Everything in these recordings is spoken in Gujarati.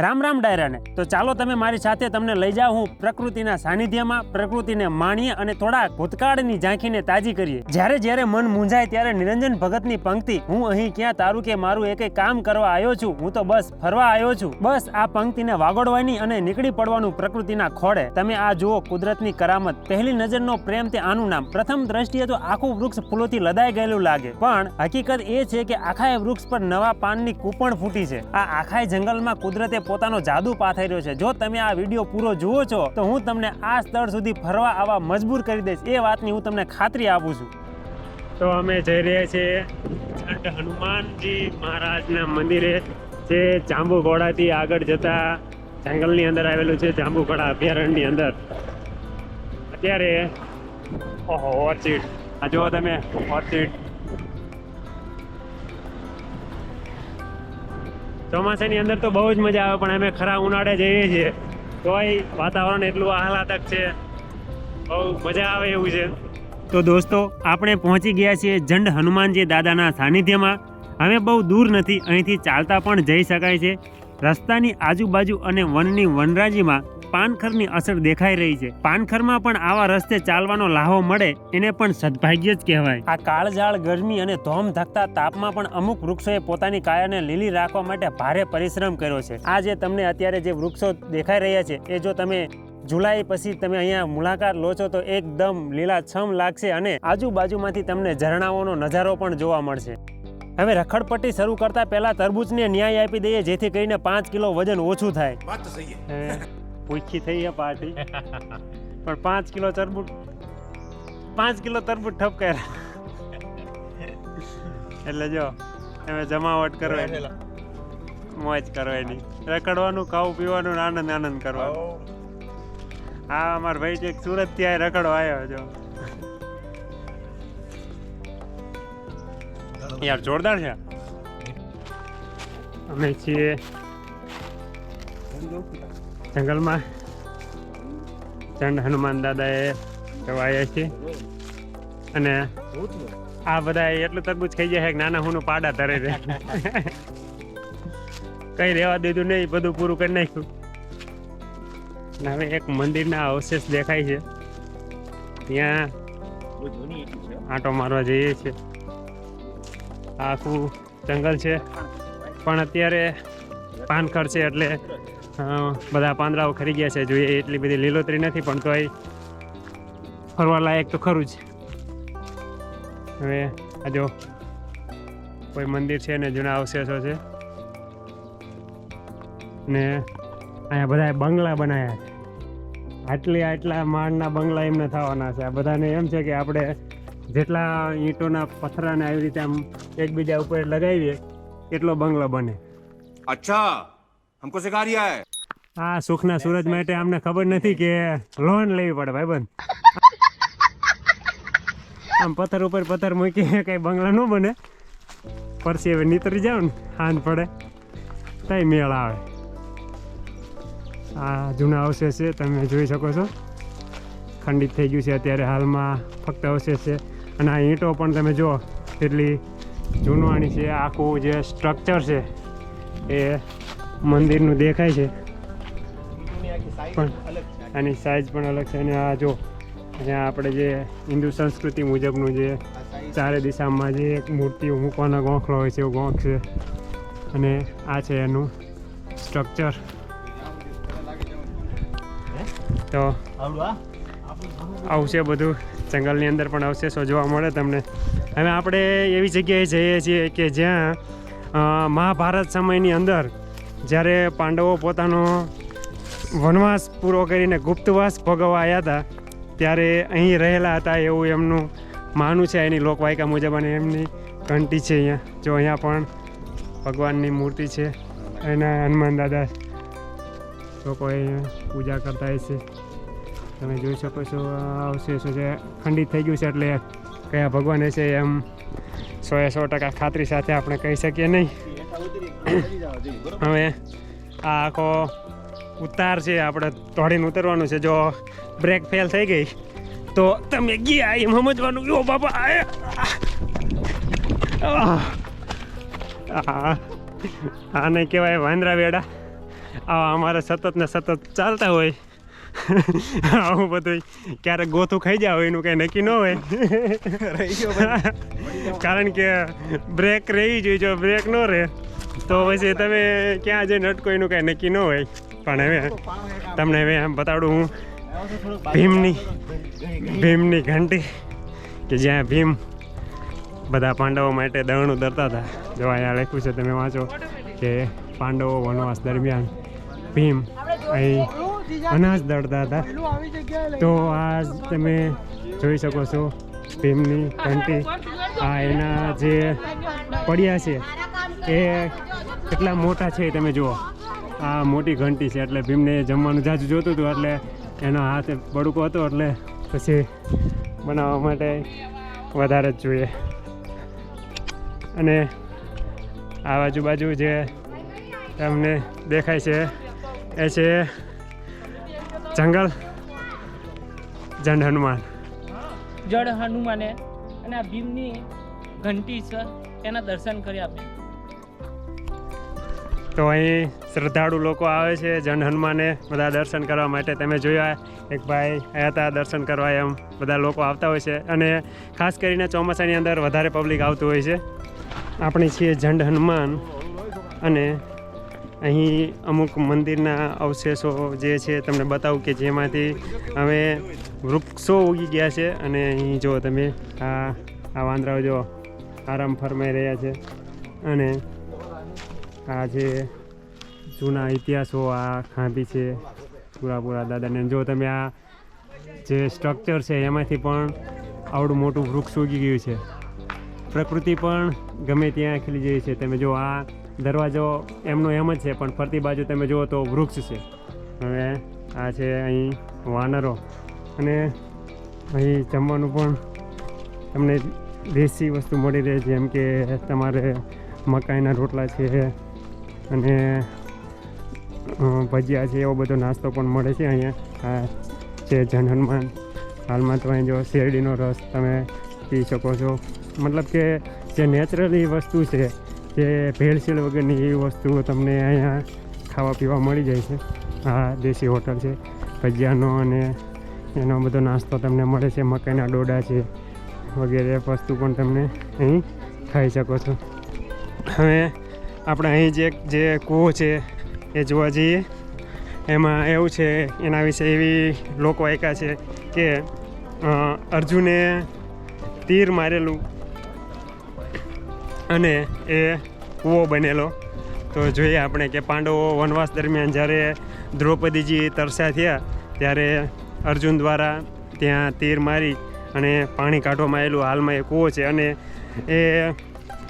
રામ રામ ડાયરાને. તો ચાલો તમે મારી સાથે તમને લઈ જાઉં હું પ્રકૃતિના સાનિધ્યમાં, પ્રકૃતિને માણીએ અને થોડા ભૂતકાળની ઝાંખીને તાજી કરીએ. જ્યારે મન મૂંઝાય ત્યારે નિરંજન ભગતની પંક્તિ, હું અહીં ક્યાં તારું કે મારું એકે કામ કરવા આવ્યો છું, હું તો બસ ફરવા આવ્યો છું. બસ આ પંક્તિને વાગોડવાની અને નીકળી પડવાનું પ્રકૃતિના ખોળે. તમે આ જુઓ કુદરતની કરામત. પહેલી નજરનો પ્રેમ તે આનું નામ. પ્રથમ દ્રષ્ટિએ તો આખું વૃક્ષ ફૂલોથી લદાઈ ગયેલું લાગે, પણ હકીકત એ છે કે આખાય વૃક્ષ પર નવા પાનની કૂપણ ફૂટી છે. આ આખાય જંગલમાં કુદરતે પોતાનો જાદુ પાથર્યો છે. જો તમે આ વિડીયો પૂરો જુઓ છો તો હું તમને આ સ્થળ સુધી ફરવા આવવા મજબૂર કરી દઈશ, એ વાતની હું તમને ખાતરી આપું છું. તો અમે જઈ રહ્યા છીએ જંડ હનુમાનજી મહારાજના મંદિરે, જે જાંબુઘોડાથી આગળ જતા જંગલની અંદર આવેલું છે, જાંબુઘોડા અભયારણ્યની અંદર. અત્યારે ઓહો ઓર્ચિડ, આ જુઓ તમે ઓર્ચિડ. ચોમાસાની અંદર તો બહુ જ મજા આવે, પણ અમે ખરા ઉનાળે જઈએ છીએ તોય વાતાવરણ એટલું આહલાદક છે, બહુ મજા આવે એવું છે. તો દોસ્તો, આપણે પહોંચી ગયા છીએ જંડ હનુમાનજી દાદાના સાનિધ્યમાં. હવે બહુ દૂર નથી, અહીંથી ચાલતા પણ જઈ શકાય છે. રસ્તાની આજુબાજુ અને વનની વનરાજીમાં પાનખરની અસર દેખાઈ રહી છે. પાનખરમાં પણ આવા રસ્તે ચાલવાનો લાહો મળે એને પણ સદભાગ્ય જ કહેવાય. આ કાળઝાળ ગરમી અને ધોમ ધકતા તાપમાં પણ અમુક વૃક્ષોએ પોતાની કાયાને લીલી રાખવા માટે ભારે પરિશ્રમ કર્યો છે. આ જે તમને અત્યારે જે વૃક્ષો દેખાઈ રહ્યા છે, એ જો તમે જુલાઈ પછી તમે અહીંયા મુલાકાત લો છો તો એકદમ લીલાછમ લાગશે અને આજુબાજુમાંથી તમને ઝરણાઓનો નજારો પણ જોવા મળશે. હવે રખડપટ્ટી શરૂ કરતા પહેલા તરબૂચને ન્યાય આપી દઈએ, જેથી કરીને 5 કિલો વજન ઓછું થાય. પૂછી થઈ છે પાર્ટી, પણ 5 કિલો તરબૂચ ઠપકાય. એટલે જો તમે જમાવટ કરવાની, મોજ કરવાની, રખડવાનું, ખાવું પીવાનું, આનંદ કરવાનો. હા, અમાર ભાઈ છે સુરત થી રખડવા આવ્યો છો યાર, જોરદાર છે. અમે છીએ જંગલમાં, જંડ હનુમાન દાદાએ જવાયા છે અને આ બધા એટલું તરબૂચ ખાઈ જાય કે નાના હુનું પાડા ધરે છે. કઈ રહેવા દીધું નહીં, બધું પૂરું કરી નાખ્યું. હવે એક મંદિરના અવશેષ દેખાય છે, ત્યાં આંટો મારવા જઈએ છીએ. આખું જંગલ છે, પણ અત્યારે પાનખર છે એટલે બધા પાંદડાઓ ખરી ગયા છે. જોઈએ એટલી બધી લીલોતરી નથી, પણ તોય ફરવા લાયક તો ખરું જ. હવે આ જો કોઈ મંદિર છે ને જૂના અવશેષો છે, ને અહીંયા બધા બંગલા બનાવ્યા છે. આટલા માળના બંગલા એમને થવાના છે. આ બધાને એમ છે કે આપણે જેટલા ઈંટોના પથરાને આવી રીતે આમ એકબીજા ઉપર લગાવીએ એટલો બંગલો બને. અચ્છા, हमको सिखा रिया है. આ સુખના સૂરજ માટે અમને ખબર નથી કે લોન લેવી પડે ભાઈબંધ. આમ પથ્થર ઉપર પથ્થર મૂકી કઈ બંગલા ન બને. પરસી હવે નીતરી જાવ ને હાંજ પડે તઈ મેળ આવે. આ જૂના અવશેષ છે, તમે જોઈ શકો છો. ખંડિત થઈ ગયું છે અત્યારે હાલમાં, ફક્ત અવશેષ છે. અને આ ઈંટો પણ તમે જુઓ એટલી જૂનવાણી છે. આખું જે સ્ટ્રક્ચર છે એ મંદિરનું દેખાય છે, પણ આની સાઇઝ પણ અલગ છે. અને આ જો અહીંયા આપણે જે હિન્દુ સંસ્કૃતિ મુજબનું જે ચારે દિશામાં જે એક મૂર્તિઓ મૂકવાનો ગોખલો હોય છે, એવો ગોખ છે. અને આ છે એનું સ્ટ્રક્ચર. તો આવું છે બધું. જંગલની અંદર પણ અવશેષો જોવા મળે તમને. હવે આપણે એવી જગ્યાએ જઈએ છીએ કે જ્યાં મહાભારત સમયની અંદર જ્યારે પાંડવો પોતાનો વનવાસ પૂરો કરીને ગુપ્તવાસ ભોગવવા આવ્યા હતા, ત્યારે અહીં રહેલા હતા એવું એમનું માનવું છે. એની લોકવાયકા મુજબ. અને એમની ઘંટી છે અહીંયા. જો અહીંયા પણ ભગવાનની મૂર્તિ છે, એના હનુમાન દાદા લોકો અહીંયા પૂજા કરતા હોય છે. તમે જોઈ શકો છો અવશેષો છે. ખંડિત થઈ ગયું છે એટલે કયા ભગવાન હશે એમ 100% ખાતરી સાથે આપણે કહી શકીએ નહીં. હવે આ આખો ઉતાર છે, આપણે દોડીને ઉતરવાનું છે. જો બ્રેક ફેલ થઈ ગઈ તો તમે ગયા એમ સમજવાનું. યો બાપા, આને કહેવાય વાંદરા વેડા. અમારે સતત ને સતત ચાલતા હોય આવું બધું ક્યારેક ગોથું ખાઈ જાય હોય એનું કંઈ નક્કી ન હોય કારણ કે બ્રેક રહેવી જોઈએ. જો બ્રેક ન રહે તો પછી તમે ક્યાં જઈને અટકો એનું કાંઈ નક્કી ન હોય. પણ હવે તમને હવે આમ બતાડું હું ભીમની ઘંટી કે જ્યાં ભીમ બધા પાંડવો માટે દળનું દરતા હતા. જો અહીંયા લખ્યું છે તમે વાંચો કે પાંડવો વનવાસ દરમિયાન ભીમ અહીં અનાજ દળતા હતા. તો આ તમે જોઈ શકો છો ભીમની ઘંટી. આ એના જે પડ્યા છે એ કેટલા મોટા છે તમે જુઓ. આ મોટી ઘંટી છે એટલે ભીમને જમવાનું જાજુ જોતું હતું એટલે એનો હાથ બડુકો હતો એટલે પછી બનાવવા માટે વધારે જ જોઈએ. અને આ બાજુ જે તમને દેખાય છે એ છે જંગલ જંડ હનુમાન. જડ હનુમાને અને આ ભીમની ઘંટી છે એના દર્શન કર્યા આપણે. તો અહીં શ્રદ્ધાળુ લોકો આવે છે જંડ હનુમાને બધા દર્શન કરવા માટે. તમે જોયા એક ભાઈ આવ્યા હતા દર્શન કરવા, એમ બધા લોકો આવતા હોય છે. અને ખાસ કરીને ચોમાસાની અંદર વધારે પબ્લિક આવતું હોય છે. આપણે છીએ જંડ હનુમાન અને અહીં અમુક મંદિરના અવશેષો જે છે તમને બતાવું કે જેમાંથી હવે વૃક્ષો ઉગી ગયા છે. અને અહીં જો તમે આ વાંદરાઓ જો આરામ ફરમાઈ રહ્યા છે. અને આ જે જૂના ઇતિહાસો આ ખાંભી છે પૂરા દાદાને. જો તમે આ જે સ્ટ્રક્ચર છે એમાંથી પણ આવડું મોટું વૃક્ષ ઉગી ગયું છે. પ્રકૃતિ પણ ગમે ત્યાં ખીલી જાય છે. તમે જો આ દરવાજો એમનો એમ જ છે પણ ફરતી બાજુ તમે જુઓ તો વૃક્ષ છે. હવે આ છે અહીં વાનરો. અને અહીં જમવાનું પણ તમને દેશી વસ્તુ મળી રહે જેમ કે તમારે મકાઈના રોટલા છે અને ભજીયા છે, એવો બધો નાસ્તો પણ મળે છે અહીંયા. આ છે જંડ હનુમાન. હાલમાં તો અહીં જો શેરડીનો રસ તમે પી શકો છો. મતલબ કે જે નેચરલી વસ્તુ છે જે ભેળસેળ વગરની એવી વસ્તુઓ તમને અહીંયા ખાવા પીવા મળી જાય છે. આ દેશી હોટલ છે. ભજીયાનો અને એનો બધો નાસ્તો તમને મળે છે. મકાઈના ડોડા છે વગેરે વસ્તુ પણ તમને અહીં ખાઈ શકો છો. હવે આપણે અહીં જે કૂવો છે એ જોવા જઈએ. એમાં એવું છે એના વિશે એવી લોકો આયકા છે કે અર્જુને તીર મારેલું અને એ કૂવો બનેલો. તો જોઈએ આપણે કે પાંડવો વનવાસ દરમિયાન જ્યારે દ્રૌપદીજી તરસ્યા થયા ત્યારે અર્જુન દ્વારા ત્યાં તીર મારી અને પાણી કાઢવામાં આવેલું. હાલમાં એ કૂવો છે અને એ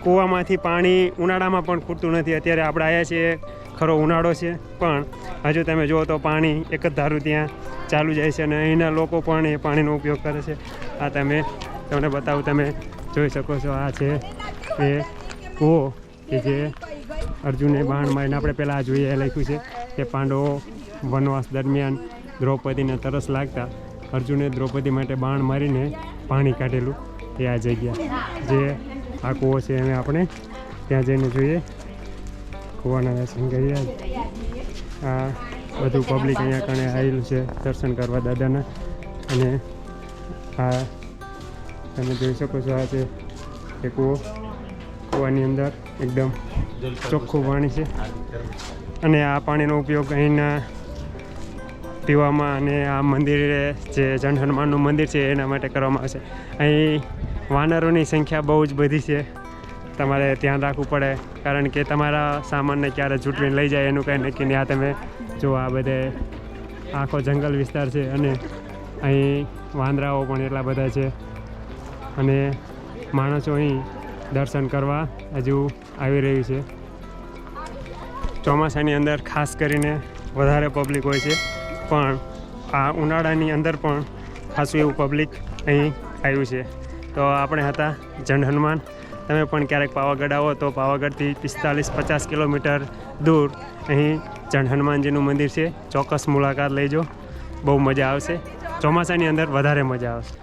કૂવામાંથી પાણી ઉનાળામાં પણ ખૂટતું નથી. અત્યારે આપણે આવ્યા છીએ ખરો ઉનાળો છે પણ હજુ તમે જુઓ તો પાણી એક જ ધારું ત્યાં ચાલુ જાય છે. અને અહીંના લોકો પણ એ પાણીનો ઉપયોગ કરે છે. આ તમને બતાવું, તમે જોઈ શકો છો. આ છે એ કૂવો કે જે અર્જુને બાણ મારીને આપણે પહેલાં જોઈએ લખ્યું છે કે પાંડવો વનવાસ દરમિયાન દ્રૌપદીને તરસ લાગતા અર્જુને દ્રૌપદી માટે બાણ મારીને પાણી કાઢેલું એ આ જગ્યા જે આ કૂવો છે. એને આપણે ત્યાં જઈને જોઈએ. કૂવાના દર્શન કરીએ. આ બધું પબ્લિક અહીંયા કણે આવેલું છે દર્શન કરવા દાદાના. અને આ તમે જોઈ શકો છો આ છે એ કૂવો. કૂવાની અંદર એકદમ ચોખ્ખું પાણી છે. અને આ પાણીનો ઉપયોગ અહીંના પીવામાં અને આ મંદિરે જે જંડ હનુમાનનું મંદિર છે એના માટે કરવામાં આવે છે. અહીં વાનરોની સંખ્યા બહુ જ બધી છે. તમારે ધ્યાન રાખવું પડે કારણ કે તમારા સામાનને ક્યારે ઝૂંટવીને લઈ જાય એનું કંઈ નક્કી નહીં. આ તમે જો આ બધે આખો જંગલ વિસ્તાર છે અને અહીં વાંદરાઓ પણ એટલા બધા છે. અને માણસો અહીં દર્શન કરવા હજુ આવી રહ્યું છે. ચોમાસાની અંદર ખાસ કરીને વધારે પબ્લિક હોય છે પણ આ ઉનાળાની અંદર પણ ખાસું એવું પબ્લિક અહીં આવ્યું છે. તો આપણે હતા જંડ હનુમાન. તમે પણ ક્યારેક પાવાગઢ આવો તો પાવાગઢથી 45-50 કિલોમીટર દૂર અહીં જંડ હનુમાનજીનું મંદિર છે. ચોક્કસ મુલાકાત લેજો, બહુ મજા આવશે. ચોમાસાની અંદર વધારે મજા આવશે.